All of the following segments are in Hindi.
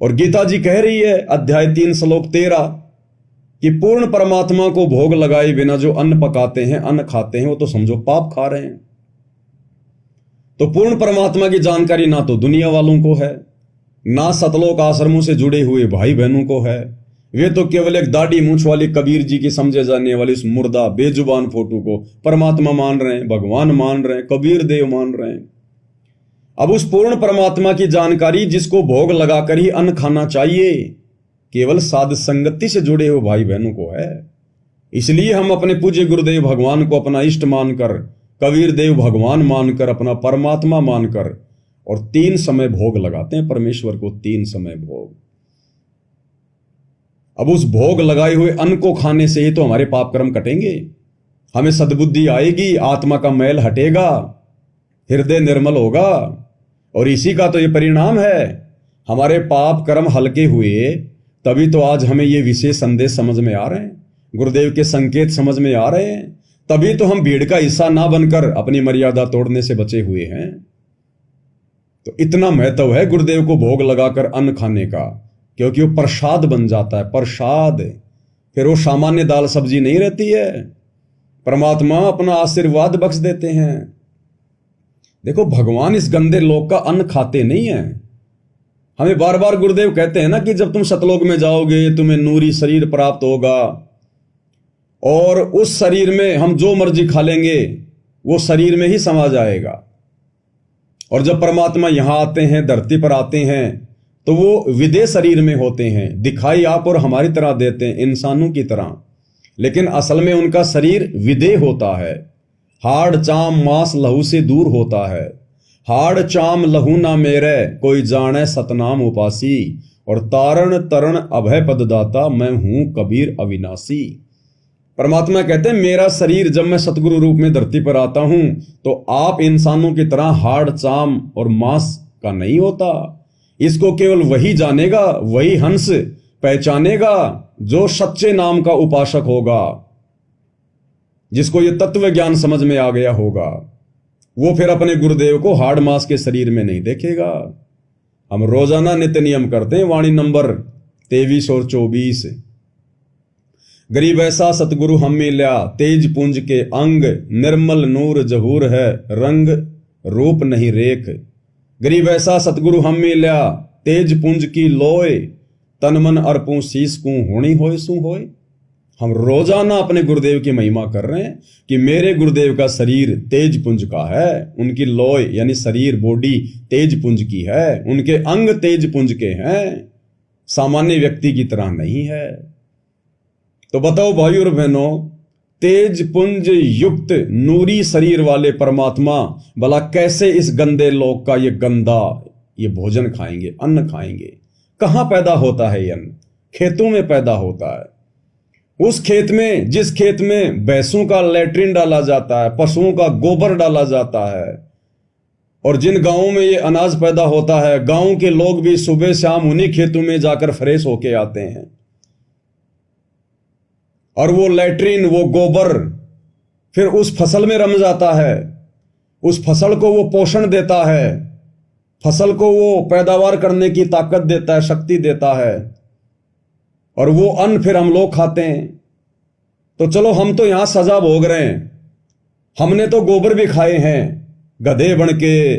और गीता जी कह रही है अध्याय 3 श्लोक 13 कि पूर्ण परमात्मा को भोग लगाए बिना जो अन्न पकाते हैं, अन्न खाते हैं, वो तो समझो पाप खा रहे हैं। तो पूर्ण परमात्मा की जानकारी ना तो दुनिया वालों को है, ना सतलोक आश्रमों से जुड़े हुए भाई बहनों को है। वे तो केवल एक दाढ़ी मूंछ वाली कबीर जी की समझे जाने वाली इस मुर्दा बेजुबान फोटो को परमात्मा मान रहे हैं, भगवान मान रहे हैं, कबीर देव मान रहे हैं। अब उस पूर्ण परमात्मा की जानकारी जिसको भोग लगाकर ही अन्न खाना चाहिए, केवल साध संगति से जुड़े हुए भाई बहनों को है। इसलिए हम अपने पूज्य गुरुदेव भगवान को अपना इष्ट मानकर, कबीर देव भगवान मानकर, अपना परमात्मा मानकर और 3 समय भोग लगाते हैं परमेश्वर को, 3 समय भोग। अब उस भोग लगाए हुए अन्न को खाने से ही तो हमारे पाप कर्म कटेंगे, हमें सद्बुद्धि आएगी, आत्मा का मैल हटेगा, हृदय निर्मल होगा। और इसी का तो ये परिणाम है। हमारे पाप कर्म हल्के हुए तभी तो आज हमें ये विशेष संदेश समझ में आ रहे हैं, गुरुदेव के संकेत समझ में आ रहे हैं। तभी तो हम भीड़ का हिस्सा ना बनकर अपनी मर्यादा तोड़ने से बचे हुए हैं। तो इतना महत्व है गुरुदेव को भोग लगाकर अन्न खाने का, क्योंकि वो प्रसाद बन जाता है, प्रसाद। फिर वो सामान्य दाल सब्जी नहीं रहती है, परमात्मा अपना आशीर्वाद बख्श देते हैं। देखो, भगवान इस गंदे लोक का अन्न खाते नहीं है। हमें बार बार गुरुदेव कहते हैं ना कि जब तुम सतलोक में जाओगे तुम्हें नूरी शरीर प्राप्त होगा, और उस शरीर में हम जो मर्जी खा लेंगे वो शरीर में ही समा जाएगा। और जब परमात्मा यहां आते हैं, धरती पर आते हैं, तो वो विदेह शरीर में होते हैं, दिखाई आप और हमारी तरह देते हैं, इंसानों की तरह, लेकिन असल में उनका शरीर विदेह होता है। हाड़ चाम मांस लहू से दूर होता है। हाड़ चाम लहू ना मेरे कोई जाने सतनाम उपासी, और तारण तरण अभय पददाता मैं हूं कबीर अविनाशी। परमात्मा कहते हैं मेरा शरीर जब मैं सतगुरु रूप में धरती पर आता हूं तो आप इंसानों की तरह हाड़ चाम और मांस का नहीं होता। इसको केवल वही जानेगा, वही हंस पहचानेगा जो सच्चे नाम का उपासक होगा, जिसको ये तत्व ज्ञान समझ में आ गया होगा। वो फिर अपने गुरुदेव को हाड़ मांस के शरीर में नहीं देखेगा। हम रोजाना नित्य नियम करते हैं, वाणी नंबर 23 और 24। गरीब ऐसा सतगुरु हम मिल्या, तेज पुंज के अंग, निर्मल नूर जहूर है, रंग रूप नहीं रेख। गरीब ऐसा सतगुरु हम मिल्या, तेज पुंज की लोय, तन मन अर्पूं शीस कूं होनी होय सू होय। हम रोजाना अपने गुरुदेव की महिमा कर रहे हैं कि मेरे गुरुदेव का शरीर तेज पुंज का है, उनकी लोय यानी शरीर बॉडी तेज पुंज की है, उनके अंग तेज पुंज के हैं, सामान्य व्यक्ति की तरह नहीं है। तो बताओ भाई और बहनों, तेज पुंज युक्त नूरी शरीर वाले परमात्मा भला कैसे इस गंदे लोक का ये गंदा ये भोजन खाएंगे, अन्न खाएंगे? कहां पैदा होता है ये अन्न? खेतों में पैदा होता है। उस खेत में, जिस खेत में भैंसों का लैट्रिन डाला जाता है, पशुओं का गोबर डाला जाता है, और जिन गांवों में ये अनाज पैदा होता है, गांव के लोग भी सुबह शाम उन्हीं खेतों में जाकर फ्रेश होके आते हैं। और वो लैट्रिन, वो गोबर फिर उस फसल में रम जाता है, उस फसल को वो पोषण देता है, फसल को वो पैदावार करने की ताकत देता है, शक्ति देता है, और वो अन्न फिर हम लोग खाते हैं। तो चलो, हम तो यहां सजा भोग रहे हैं, हमने तो गोबर भी खाए हैं, गधे बन के,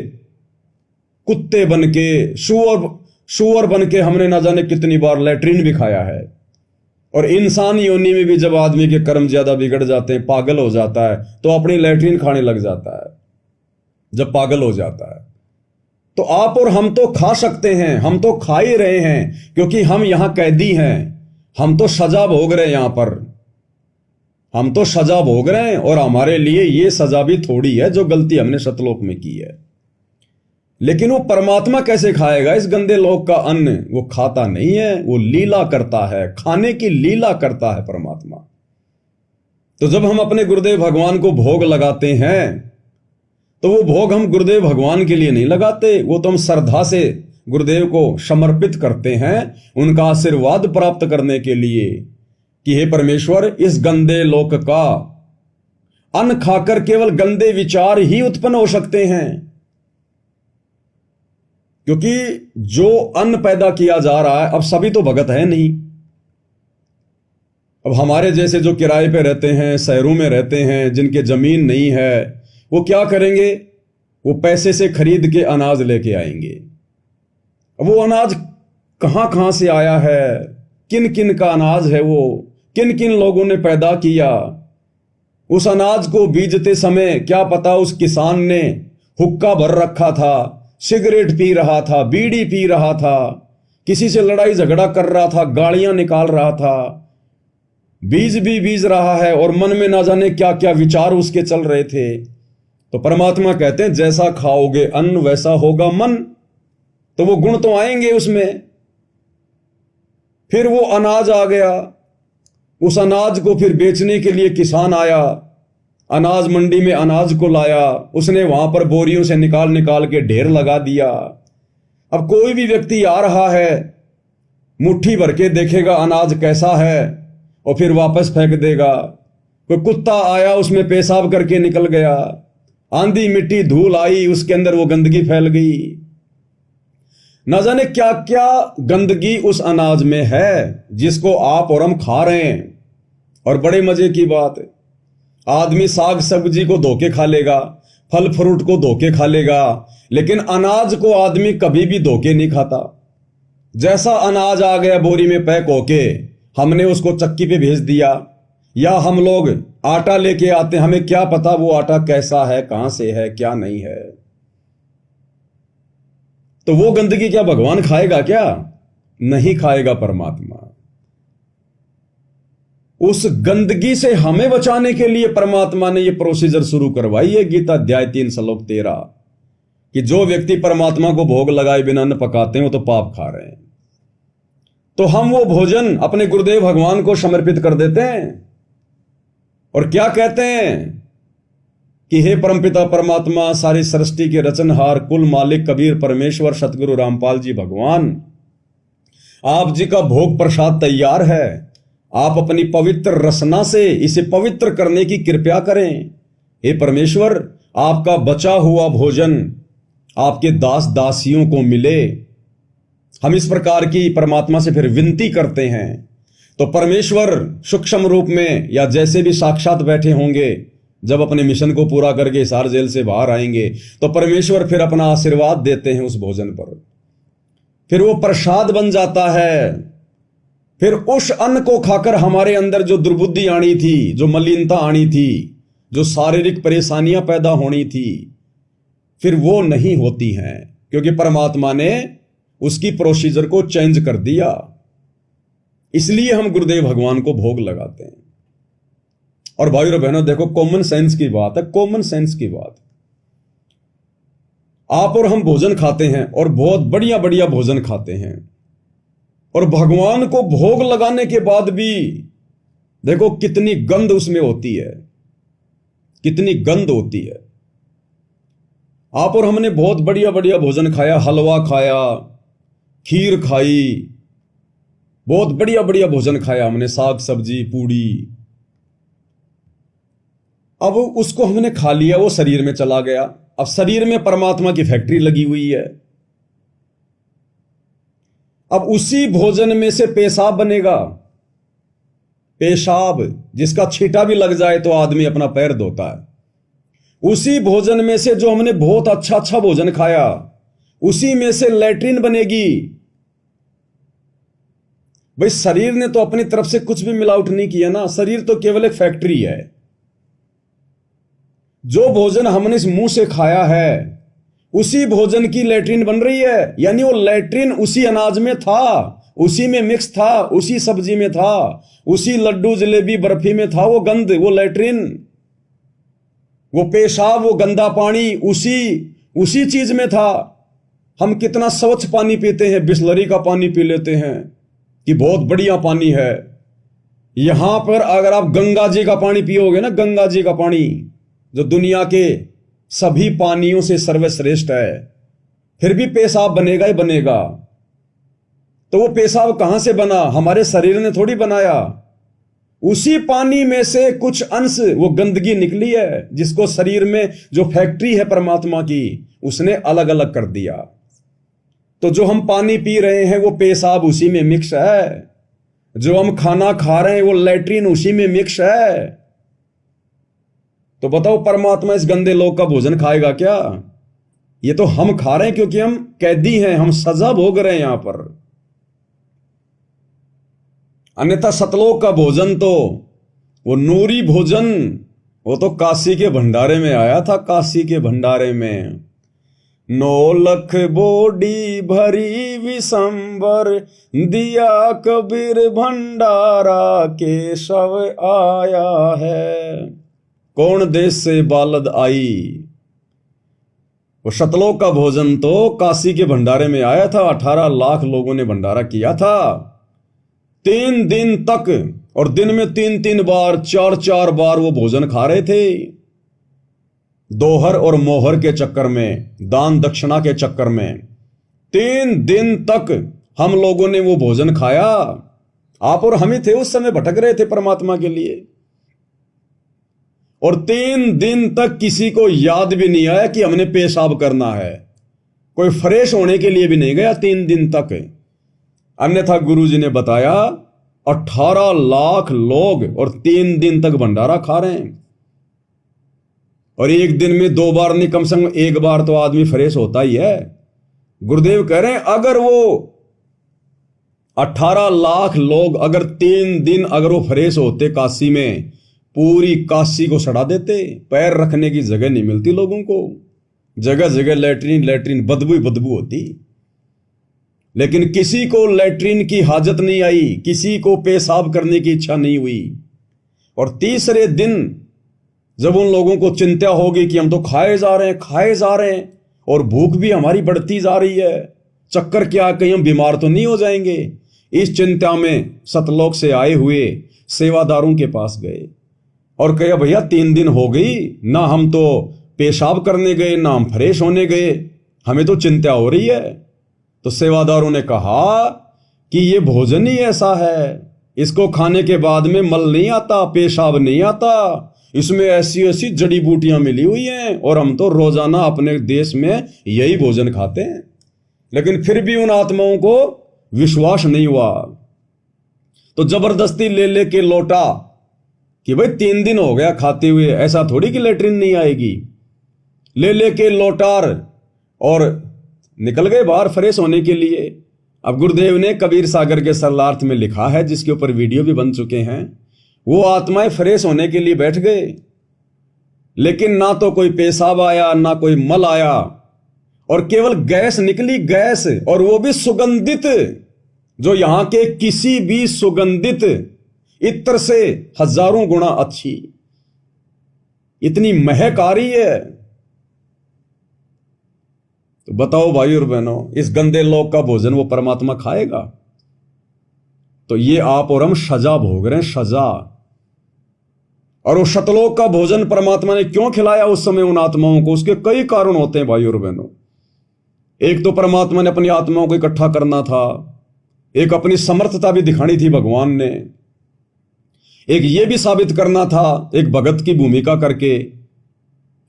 कुत्ते बन के, सुअर बन के हमने ना जाने कितनी बार लैट्रिन भी खाया है। और इंसान योनि में भी जब आदमी के कर्म ज्यादा बिगड़ जाते हैं, पागल हो जाता है, तो अपनी लैट्रिन खाने लग जाता है। जब पागल हो जाता है तो आप और हम तो खा सकते हैं, हम तो खा ही रहे हैं, क्योंकि हम यहां कैदी हैं, हम तो सजा भोग रहे हैं। यहां पर हम तो सजा भोग रहे हैं, और हमारे लिए ये सजा भी थोड़ी है जो गलती हमने सतलोक में की है। लेकिन वो परमात्मा कैसे खाएगा इस गंदे लोक का अन्न? वो खाता नहीं है, वो लीला करता है, खाने की लीला करता है परमात्मा। तो जब हम अपने गुरुदेव भगवान को भोग लगाते हैं तो वो भोग हम गुरुदेव भगवान के लिए नहीं लगाते, वो तो हम श्रद्धा से गुरुदेव को समर्पित करते हैं, उनका आशीर्वाद प्राप्त करने के लिए कि हे परमेश्वर, इस गंदे लोक का अन्न खाकर केवल गंदे विचार ही उत्पन्न हो सकते हैं। क्योंकि जो अन्न पैदा किया जा रहा है, अब सभी तो भगत है नहीं। अब हमारे जैसे जो किराए पे रहते हैं, शहरों में रहते हैं, जिनके जमीन नहीं है, वो क्या करेंगे? वो पैसे से खरीद के अनाज लेके आएंगे। अब वो अनाज कहां कहां से आया है, किन किन का अनाज है, वो किन किन लोगों ने पैदा किया? उस अनाज को बीजते समय क्या पता उस किसान ने हुक्का भर रखा था, सिगरेट पी रहा था, बीड़ी पी रहा था, किसी से लड़ाई झगड़ा कर रहा था, गालियां निकाल रहा था, बीज भी बीज रहा है, और मन में ना जाने क्या क्या विचार उसके चल रहे थे। तो परमात्मा कहते हैं जैसा खाओगे अन्न वैसा होगा मन। तो वो गुण तो आएंगे उसमें। फिर वो अनाज आ गया, उस अनाज को फिर बेचने के लिए किसान आया, अनाज मंडी में अनाज को लाया, उसने वहां पर बोरियों से निकाल निकाल के ढेर लगा दिया। अब कोई भी व्यक्ति आ रहा है, मुट्ठी भर के देखेगा अनाज कैसा है और फिर वापस फेंक देगा। कोई कुत्ता आया, उसमें पेशाब करके निकल गया, आंधी मिट्टी धूल आई, उसके अंदर वो गंदगी फैल गई। न जाने क्या क्या गंदगी उस अनाज में है जिसको आप और हम खा रहे हैं। और बड़े मजे की बात है, आदमी साग सब्जी को धो के खा लेगा, फल फ्रूट को धो के खा लेगा, लेकिन अनाज को आदमी कभी भी धो के नहीं खाता। जैसा अनाज आ गया बोरी में पैक होके, हमने उसको चक्की पे भेज दिया, या हम लोग आटा लेके आते, हमें क्या पता वो आटा कैसा है, कहां से है, क्या नहीं है। तो वो गंदगी क्या भगवान खाएगा? क्या नहीं खाएगा परमात्मा। उस गंदगी से हमें बचाने के लिए परमात्मा ने यह प्रोसीजर शुरू करवाई है। गीता अध्याय 3 श्लोक 13 कि जो व्यक्ति परमात्मा को भोग लगाए बिना अन्न पकाते हैं वो तो पाप खा रहे हैं। तो हम वो भोजन अपने गुरुदेव भगवान को समर्पित कर देते हैं और क्या कहते हैं कि हे परमपिता परमात्मा, सारी सृष्टि के रचनहार, कुल मालिक कबीर परमेश्वर सतगुरु रामपाल जी भगवान, आप जी का भोग प्रसाद तैयार है, आप अपनी पवित्र रसना से इसे पवित्र करने की कृपा करें। हे परमेश्वर, आपका बचा हुआ भोजन आपके दास दासियों को मिले। हम इस प्रकार की परमात्मा से फिर विनती करते हैं। तो परमेश्वर सूक्ष्म रूप में या जैसे भी साक्षात बैठे होंगे, जब अपने मिशन को पूरा करके हिसार जेल से बाहर आएंगे, तो परमेश्वर फिर अपना आशीर्वाद देते हैं उस भोजन पर। फिर वो प्रसाद बन जाता है। फिर उस अन्न को खाकर हमारे अंदर जो दुर्बुद्धि आनी थी, जो मलिनता आनी थी, जो शारीरिक परेशानियां पैदा होनी थी, फिर वो नहीं होती हैं, क्योंकि परमात्मा ने उसकी प्रोसीजर को चेंज कर दिया। इसलिए हम गुरुदेव भगवान को भोग लगाते हैं। और भाइयों और बहनों, देखो कॉमन सेंस की बात है, कॉमन सेंस की बात। आप और हम भोजन खाते हैं और बहुत बढ़िया बढ़िया भोजन खाते हैं, और भगवान को भोग लगाने के बाद भी देखो कितनी गंध उसमें होती है, कितनी गंध होती है। आप और हमने बहुत बढ़िया बढ़िया भोजन खाया, हलवा खाया, खीर खाई, बहुत बढ़िया बढ़िया भोजन खाया हमने, साग सब्जी पूड़ी। अब उसको हमने खा लिया, वो शरीर में चला गया। अब शरीर में परमात्मा की फैक्ट्री लगी हुई है। अब उसी भोजन में से पेशाब बनेगा। पेशाब जिसका छींटा भी लग जाए तो आदमी अपना पैर धोता है। उसी भोजन में से जो हमने बहुत अच्छा अच्छा भोजन खाया, उसी में से लैट्रिन बनेगी। भाई शरीर ने तो अपनी तरफ से कुछ भी मिलावट नहीं किया ना, शरीर तो केवल एक फैक्ट्री है। जो भोजन हमने इस मुंह से खाया है, उसी भोजन की लैट्रिन बन रही है। यानी वो लैट्रिन उसी अनाज में था, उसी में मिक्स था, उसी सब्जी में था, उसी लड्डू जलेबी बर्फी में था। वो गंध, वो लैट्रिन, वो पेशाब, वो गंदा पानी उसी चीज में था। हम कितना स्वच्छ पानी पीते हैं, बिस्लरी का पानी पी लेते हैं कि बहुत बढ़िया पानी है। यहां पर अगर आप गंगा जी का पानी पियोगे ना, गंगा जी का पानी जो दुनिया के सभी पानियों से सर्वश्रेष्ठ है, फिर भी पेशाब बनेगा ही बनेगा। तो वो पेशाब कहां से बना? हमारे शरीर ने थोड़ी बनाया। उसी पानी में से कुछ अंश वो गंदगी निकली है, जिसको शरीर में जो फैक्ट्री है परमात्मा की, उसने अलग अलग कर दिया। तो जो हम पानी पी रहे हैं वो पेशाब उसी में मिक्स है, जो हम खाना खा रहे हैं वो लैट्रिन उसी में मिक्स है। तो बताओ परमात्मा इस गंदे लोग का भोजन खाएगा क्या? ये तो हम खा रहे हैं क्योंकि हम कैदी हैं, हम सजा भोग रहे हैं यहां पर। अन्यथा सतलोक का भोजन तो वो नूरी भोजन, वो तो काशी के भंडारे में आया था, काशी के भंडारे में। 9 लख बोडी भरी विशंबर, दिया कबीर भंडारा केशव आया है। कौन देश से बालद आई? वो सतलोक का भोजन तो काशी के भंडारे में आया था। 18 लाख लोगों ने भंडारा किया था 3 दिन तक, और दिन में 3-3 बार 4-4 बार वो भोजन खा रहे थे। दोहर और मोहर के चक्कर में, दान दक्षिणा के चक्कर में 3 दिन तक हम लोगों ने वो भोजन खाया। आप और हम ही थे उस समय भटक रहे थे परमात्मा के लिए। और 3 दिन तक किसी को याद भी नहीं आया कि हमने पेशाब करना है। कोई फ्रेश होने के लिए भी नहीं गया 3 दिन तक। अन्यथा गुरुजी ने बताया 18 लाख लोग और 3 दिन तक भंडारा खा रहे हैं। और एक दिन में 2 बार नहीं, कम से कम 1 बार तो आदमी फ्रेश होता ही है। गुरुदेव कह रहे हैं अगर वो 18 लाख लोग अगर 3 दिन अगर वो फ्रेश होते काशी में, पूरी काशी को सड़ा देते। पैर रखने की जगह नहीं मिलती लोगों को, जगह जगह लैट्रिन लैट्रिन, बदबू ही बदबू होती। लेकिन किसी को लैट्रिन की हाजत नहीं आई, किसी को पेशाब करने की इच्छा नहीं हुई। और तीसरे दिन जब उन लोगों को चिंता होगी कि हम तो खाए जा रहे हैं और भूख भी हमारी बढ़ती जा रही है, चक्कर क्या, कहीं हम बीमार तो नहीं हो जाएंगे, इस चिंता में सतलोक से आए हुए सेवादारों के पास गए और कहा भैया 3 दिन हो गई ना, हम तो पेशाब करने गए ना हम फ्रेश होने गए, हमें तो चिंता हो रही है। तो सेवादारों ने कहा कि ये भोजन ही ऐसा है, इसको खाने के बाद में मल नहीं आता, पेशाब नहीं आता, इसमें ऐसी ऐसी जड़ी बूटियां मिली हुई हैं और हम तो रोजाना अपने देश में यही भोजन खाते हैं। लेकिन फिर भी उन आत्माओं को विश्वास नहीं हुआ। तो जबरदस्ती ले लेके लौटा कि भाई 3 दिन हो गया खाते हुए, ऐसा थोड़ी कि लेटरिन नहीं आएगी। ले लेके लौटार और निकल गए बाहर फ्रेश होने के लिए। अब गुरुदेव ने कबीर सागर के सरलार्थ में लिखा है, जिसके ऊपर वीडियो भी बन चुके हैं, वो आत्माएं फ्रेश होने के लिए बैठ गए, लेकिन ना तो कोई पेशाब आया ना कोई मल आया, और केवल गैस निकली, गैस, और वो भी सुगंधित, जो यहां के किसी भी सुगंधित इत्र से 1000 गुना अच्छी। इतनी महक आ रही है। तो बताओ भाई और बहनों, इस गंदे लोक का भोजन वो परमात्मा खाएगा? तो ये आप और हम सजा भोग रहे हैं, सजा। और वो शतलोक का भोजन परमात्मा ने क्यों खिलाया उस समय उन आत्माओं को? उसके कई कारण होते हैं भाई और बहनों। एक तो परमात्मा ने अपनी आत्माओं को इकट्ठा करना था, एक अपनी समर्थता भी दिखानी थी भगवान ने, एक ये भी साबित करना था एक भगत की भूमिका करके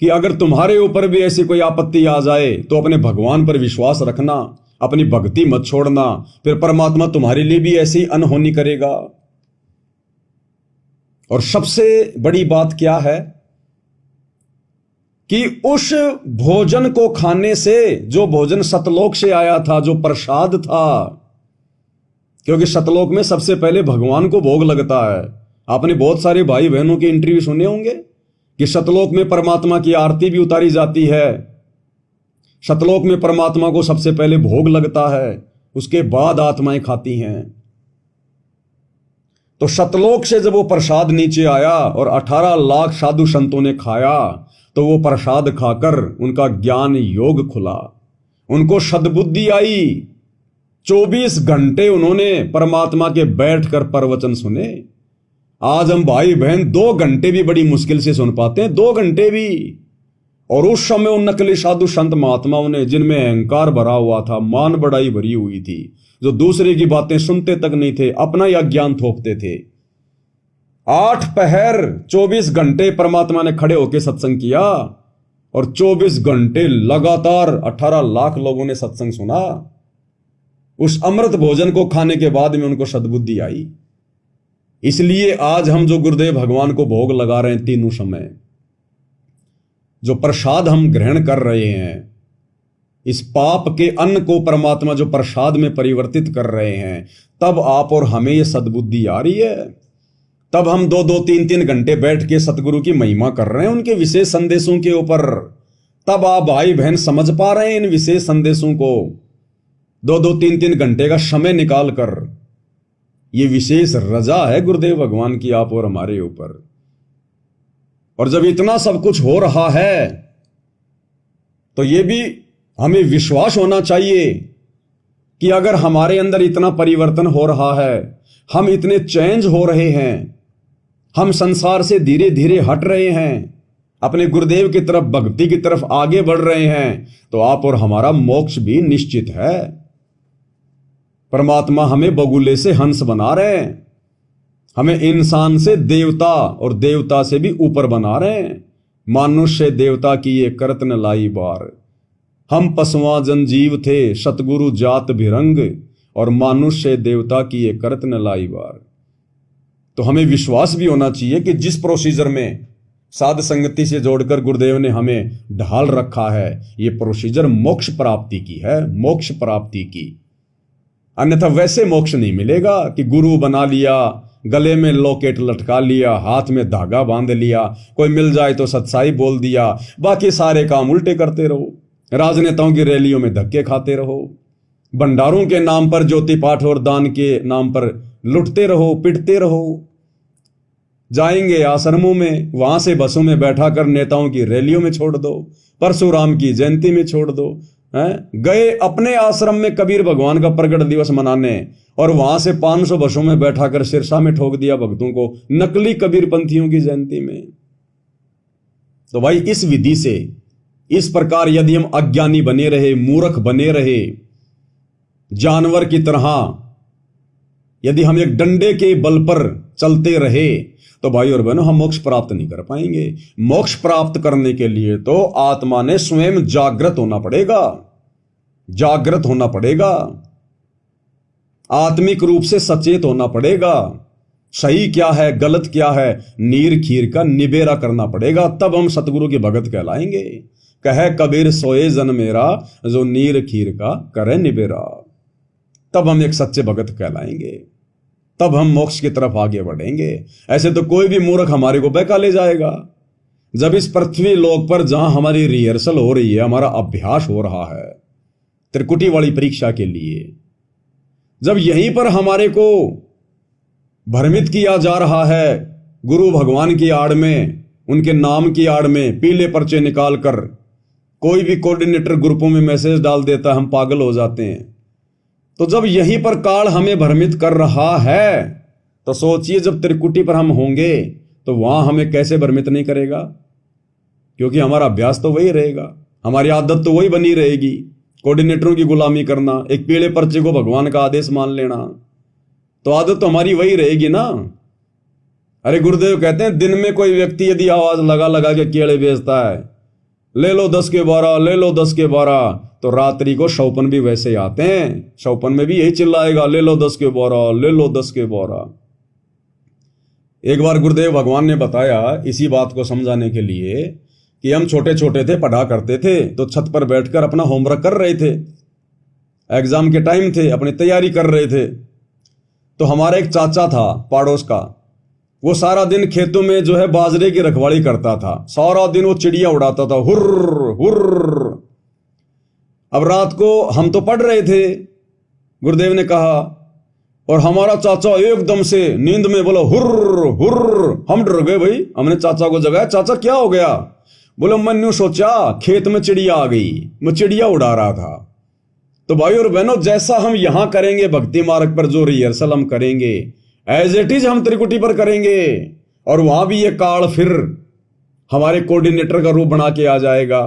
कि अगर तुम्हारे ऊपर भी ऐसी कोई आपत्ति आ जाए तो अपने भगवान पर विश्वास रखना, अपनी भक्ति मत छोड़ना, फिर परमात्मा तुम्हारे लिए भी ऐसी अनहोनी करेगा। और सबसे बड़ी बात क्या है कि उस भोजन को खाने से, जो भोजन सतलोक से आया था, जो प्रसाद था, क्योंकि सतलोक में सबसे पहले भगवान को भोग लगता है। आपने बहुत सारे भाई बहनों के इंटरव्यू सुने होंगे कि सतलोक में परमात्मा की आरती भी उतारी जाती है, सतलोक में परमात्मा को सबसे पहले भोग लगता है, उसके बाद आत्माएं खाती हैं। तो सतलोक से जब वो प्रसाद नीचे आया और 18 लाख साधु संतों ने खाया, तो वो प्रसाद खाकर उनका ज्ञान योग खुला, उनको सद्बुद्धि आई। 24 घंटे उन्होंने परमात्मा के बैठकर प्रवचन सुने। आज हम भाई बहन 2 घंटे भी बड़ी मुश्किल से सुन पाते हैं, 2 घंटे भी। और उस समय उन नकली साधु संत महात्माओं ने, जिनमें अहंकार भरा हुआ था, मान बढ़ाई भरी हुई थी, जो दूसरे की बातें सुनते तक नहीं थे, अपना ही अज्ञान थोपते थे, 8 पहर 24 घंटे परमात्मा ने खड़े होकर सत्संग किया और 24 घंटे लगातार 18 लाख लोगों ने सत्संग सुना। उस अमृत भोजन को खाने के बाद में उनको सद्बुद्धि आई। इसलिए आज हम जो गुरुदेव भगवान को भोग लगा रहे हैं तीनों समय, जो प्रसाद हम ग्रहण कर रहे हैं, इस पाप के अन्न को परमात्मा जो प्रसाद में परिवर्तित कर रहे हैं, तब आप और हमें ये सद्बुद्धि आ रही है। तब हम 2-2, 3-3 घंटे बैठ के सतगुरु की महिमा कर रहे हैं उनके विशेष संदेशों के ऊपर। तब आप भाई बहन समझ पा रहे हैं इन विशेष संदेशों को। 2-2, 3-3 घंटे का समय निकाल कर, ये विशेष रजा है गुरुदेव भगवान की आप और हमारे ऊपर। और जब इतना सब कुछ हो रहा है तो ये भी हमें विश्वास होना चाहिए कि अगर हमारे अंदर इतना परिवर्तन हो रहा है, हम इतने चेंज हो रहे हैं, हम संसार से धीरे धीरे हट रहे हैं, अपने गुरुदेव की तरफ, भक्ति की तरफ आगे बढ़ रहे हैं, तो आप और हमारा मोक्ष भी निश्चित है। परमात्मा हमें बगुले से हंस बना रहे हैं, हमें इंसान से देवता और देवता से भी ऊपर बना रहे हैं। मानुष्य देवता की ये करत न लाई बार, हम पशुआ जनजीव थे सतगुरु जात भिरंग, और मानुष्य देवता की ये करत न लाई बार। तो हमें विश्वास भी होना चाहिए कि जिस प्रोसीजर में साध संगति से जोड़कर गुरुदेव ने हमें ढाल रखा है, ये प्रोसीजर मोक्ष प्राप्ति की है, मोक्ष प्राप्ति की। अन्यथा वैसे मोक्ष नहीं मिलेगा कि गुरु बना लिया, गले में लॉकेट लटका लिया, हाथ में धागा बांध लिया, कोई मिल जाए तो सच्चाई बोल दिया, बाकी सारे काम उल्टे करते रहो, राजनेताओं की रैलियों में धक्के खाते रहो, भंडारों के नाम पर, ज्योति पाठ और दान के नाम पर लुटते रहो, पिटते रहो। जाएंगे आश्रमों में, वहां से बसों में बैठा कर नेताओं की रैलियों में छोड़ दो, परशुराम की जयंती में छोड़ दो। गए अपने आश्रम में कबीर भगवान का प्रकट दिवस मनाने, और वहां से 500 बसों में बैठा कर सिरसा में ठोक दिया भक्तों को नकली कबीर पंथियों की जयंती में। तो भाई इस विधि से, इस प्रकार यदि हम अज्ञानी बने रहे, मूर्ख बने रहे, जानवर की तरह यदि हम एक डंडे के बल पर चलते रहे, तो भाई और बहनों हम मोक्ष प्राप्त नहीं कर पाएंगे। मोक्ष प्राप्त करने के लिए तो आत्मा ने स्वयं जागृत होना पड़ेगा, जागृत होना पड़ेगा, आत्मिक रूप से सचेत होना पड़ेगा। सही क्या है, गलत क्या है, नीर खीर का निबेरा करना पड़ेगा, तब हम सतगुरु के भगत कहलाएंगे। कहे कबीर सोए जन मेरा, जो नीर खीर का करे निबेरा, तब हम एक सच्चे भगत कहलाएंगे, तब हम मोक्ष की तरफ आगे बढ़ेंगे। ऐसे तो कोई भी मूर्ख हमारे को बहका ले जाएगा। जब इस पृथ्वी लोक पर जहां हमारी रिहर्सल हो रही है, हमारा अभ्यास हो रहा है त्रिकुटी वाली परीक्षा के लिए, जब यहीं पर हमारे को भ्रमित किया जा रहा है, गुरु भगवान की आड़ में, उनके नाम की आड़ में पीले पर्चे निकाल कर कोई भी कोऑर्डिनेटर ग्रुपों में मैसेज डाल देता, हम पागल हो जाते हैं। तो जब यहीं पर काल हमें भ्रमित कर रहा है, तो सोचिए जब त्रिकुटी पर हम होंगे तो वहां हमें कैसे भ्रमित नहीं करेगा, क्योंकि हमारा अभ्यास तो वही रहेगा, हमारी आदत तो वही बनी रहेगी, कोऑर्डिनेटरों की गुलामी करना, एक पीले पर्चे को भगवान का आदेश मान लेना, तो आदत तो हमारी वही रहेगी ना। अरे गुरुदेव कहते हैं, दिन में कोई व्यक्ति यदि आवाज लगा लगा के केले बेचता है, ले लो 10 के 12, ले लो 10 के 12, तो रात्रि को शौपन भी वैसे ही आते हैं, शौपन में भी यही चिल्लाएगा, ले लो 10 के 12, ले लो 10 के 12। एक बार गुरुदेव भगवान ने बताया इसी बात को समझाने के लिए कि हम छोटे छोटे थे, पढ़ा करते थे, तो छत पर बैठकर अपना होमवर्क कर रहे थे, एग्जाम के टाइम थे, अपनी तैयारी कर रहे थे। तो हमारा एक चाचा था पड़ोस का, वो सारा दिन खेतों में जो है बाजरे की रखवाली करता था, सारा दिन वो चिड़िया उड़ाता था, हुर्र हुर्र। अब रात को हम तो पढ़ रहे थे, गुरुदेव ने कहा, और हमारा चाचा एकदम से नींद में बोला हुर्र हुर्र। हम डर गए भाई, हमने चाचा को जगाया, चाचा क्या हो गया? बोले मैंने सोचा खेत में चिड़िया आ गई, मैं चिड़िया उड़ा रहा था। तो भाई और बहनों, जैसा हम यहां करेंगे भक्ति मार्ग पर, जो रिहर्सल हम करेंगे एज इट इज हम त्रिकुटी पर करेंगे, और वहां भी ये काल फिर हमारे कोऑर्डिनेटर का रूप बना के आ जाएगा,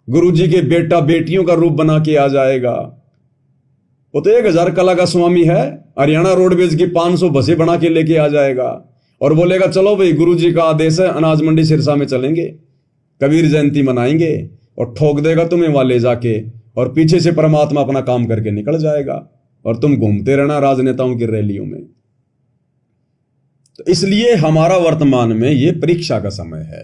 गुरुजी के बेटा बेटियों का रूप बना के आ जाएगा। वो तो 1000 कला का स्वामी है, हरियाणा रोडवेज की 500 बसें बना के लेके आ जाएगा और बोलेगा चलो भाई गुरुजी का आदेश है, अनाज मंडी सिरसा में चलेंगे, कबीर जयंती मनाएंगे, और ठोक देगा तुम्हें वहां ले जाके, और पीछे से परमात्मा अपना काम करके निकल जाएगा और तुम घूमते रहना राजनेताओं की रैलियों में। तो इसलिए हमारा वर्तमान में ये परीक्षा का समय है।